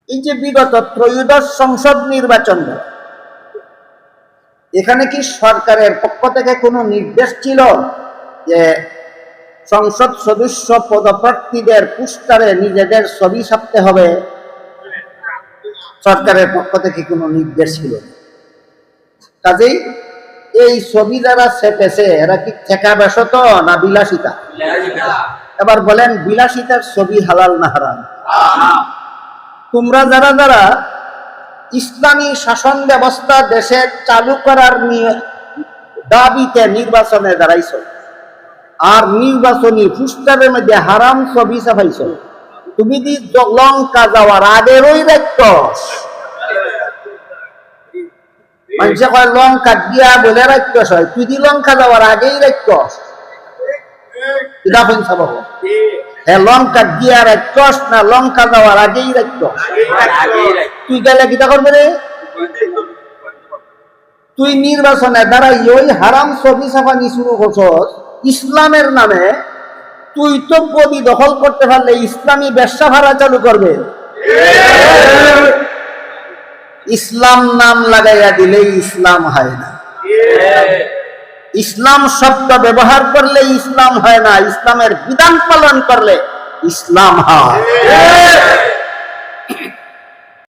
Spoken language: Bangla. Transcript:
এই যে বিগত ত্রয়োদশ সংসদ নির্বাচন, এখানে কি সরকারের পক্ষ থেকে কোনো নির্দেশ ছিল যে সংসদ সদস্য পদপ্রার্থীদের পোস্টারে নিজেদের ছবি ছাপতে হবে? সরকারের পক্ষ থেকে কোনো নির্দেশ ছিল না। কাজেই এই ছবি যারা ছেপেছে এরা কি ঠেকা বেশত না বিলাসিতা? এবার বলেন, বিলাসিতার ছবি হালাল না হারাম? তোমরা যারা যারা ইসলামী শাসন ব্যবস্থা দেশে চালু করার দাবিতে নির্বাচনে দাঁড়াইছ আর নির্বাচনী পোস্টারের মধ্যে হারাম ছবি ছাপাইছ, তুমি দি লঙ্কা যাওয়ার আগেরই রাখতো। মানুষে কয় লঙ্কা দিয়া বলে রাখতস, হয় তুই দি লঙ্কা যাওয়ার আগেই রাখতস। হ্যাঁ, লঙ্কা দিয়া রাখতস না লঙ্কা যাওয়ার আগেই রাখতস? তুই গেলে কিতা করবে রে? তুই নির্বাচনে দাঁড়াই ওই হারাম ছবি ছাপানি শুরু করছস ইসলামের নামে। তুই তো গদি দখল করতে পারলে ইসলামী ব্যবসা ভাড়া চালু করবে। ইসলাম নাম লাগাইয়া দিলেই ইসলাম হয় না। ইসলাম শব্দ ব্যবহার করলে ইসলাম হয় না, ইসলামের বিধান পালন করলে ইসলাম হয়।